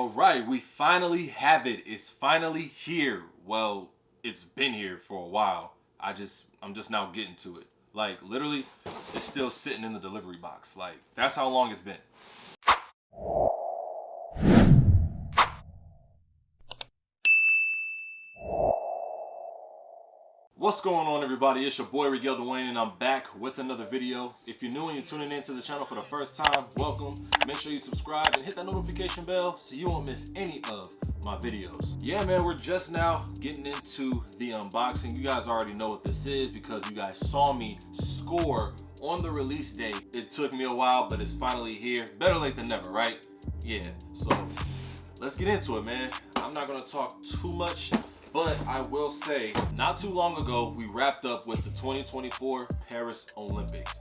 All right, we finally have it. It's finally here. Well, it's been here for a while. I'm just now getting to it. Like, literally, it's still sitting in the delivery box. Like, that's how long it's been. What's going on, everybody? It's your boy Miguel Dwayne, and I'm back with another video. If you're new and you're tuning into the channel for the first time, welcome. Make sure you subscribe and hit that notification bell so you won't miss any of my videos. Yeah, man, we're just now getting into the unboxing. You guys already know what this is because you guys saw me score on the release date. It took me a while, but it's finally here. Better late than never, right? Yeah, so let's get into it, man. I'm not gonna talk too much, but I will say, not too long ago, we wrapped up with the 2024 Paris Olympics.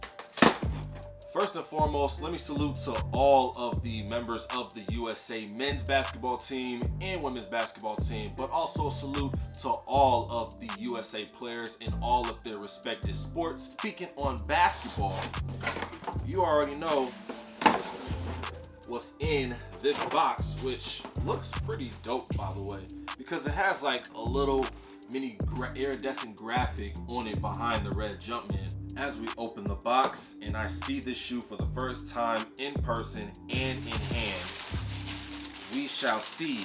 First and foremost, let me salute to all of the members of the USA men's basketball team and women's basketball team, but also salute to all of the USA players in all of their respective sports. Speaking on basketball, you already know what's in this box, which looks pretty dope, by the way, because it has like a little mini iridescent graphic on it behind the red Jumpman. As we open the box and I see this shoe for the first time in person and in hand, we shall see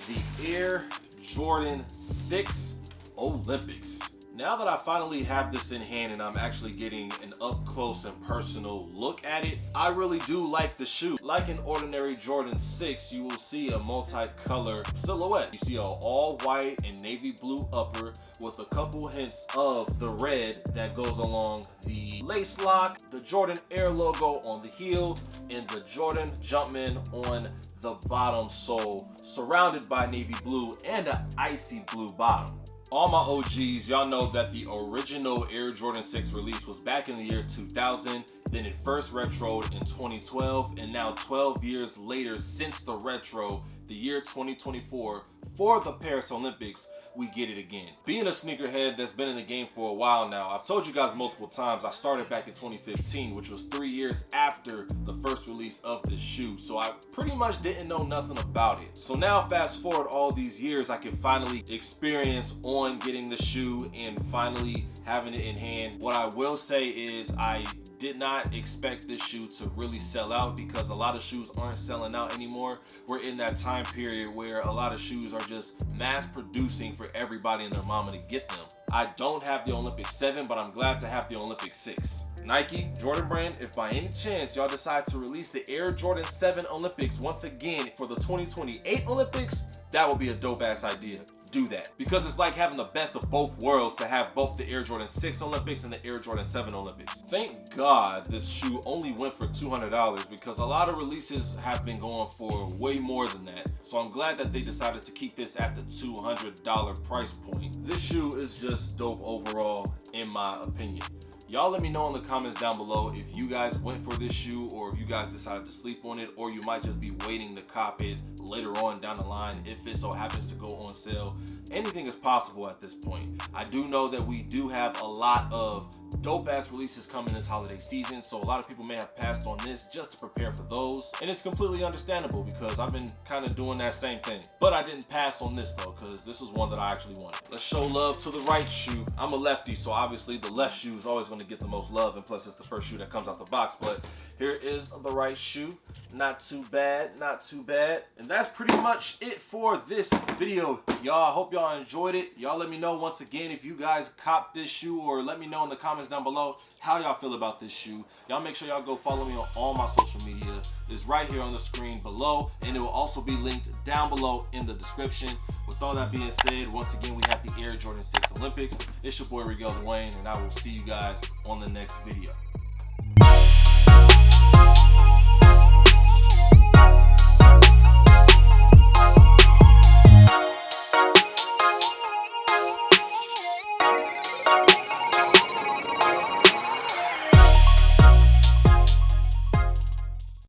the Air Jordan 6 Olympics. Now that I finally have this in hand and I'm actually getting an up close and personal look at it, I really do like the shoe. Like an ordinary Jordan 6, you will see a multicolor silhouette. You see an all white and navy blue upper with a couple hints of the red that goes along the lace lock, the Jordan Air logo on the heel, and the Jordan Jumpman on the bottom sole, surrounded by navy blue and an icy blue bottom. All my OGs, y'all know that the original Air Jordan 6 release was back in the year 2000, then it first retroed in 2012, and now 12 years later since the retro, the year 2024, for the Paris Olympics, we get it again. Being a sneakerhead that's been in the game for a while now, I've told you guys multiple times, I started back in 2015, which was 3 years after the first release of this shoe, so I pretty much didn't know nothing about it. So now fast forward all these years, I can finally experience on getting the shoe and finally having it in hand. What I will say is I did not expect this shoe to really sell out because a lot of shoes aren't selling out anymore. We're in that time period where a lot of shoes are just mass producing for everybody and their mama to get them. I don't have the Olympic 7, but I'm glad to have the Olympic 6. Nike, Jordan Brand, if by any chance y'all decide to release the Air Jordan 7 Olympics once again for the 2028 Olympics, that would be a dope ass idea. Do that. Because it's like having the best of both worlds to have both the Air Jordan 6 Olympics and the Air Jordan 7 Olympics. Thank God this shoe only went for $200 because a lot of releases have been going for way more than that. So I'm glad that they decided to keep this at the $200 price point. This shoe is just dope overall, in my opinion. Y'all let me know in the comments down below if you guys went for this shoe or if you guys decided to sleep on it, or you might just be waiting to cop it later on down the line if it so happens to go on sale. Anything is possible at this point. I do know that we do have a lot of dope ass releases coming this holiday season, so a lot of people may have passed on this just to prepare for those, and it's completely understandable because I've been kind of doing that same thing. But I didn't pass on this though because this was one that I actually wanted. Let's show love to the right shoe. I'm a lefty, so obviously the left shoe is always going to get the most love, and plus it's the first shoe that comes out the box. But here is the right shoe. Not too bad, not too bad. And that's pretty much it for this video, y'all. I hope y'all enjoyed it. Y'all let me know once again if you guys copped this shoe, or let me know in the comments down below how y'all feel about this shoe. Y'all make sure y'all go follow me on all my social media. It's right here on the screen below, and it will also be linked down below in the description. With all that being said, once again, we have the Air Jordan 6 Olympics. It's your boy Miguel Dwayne, and I will see you guys on the next video.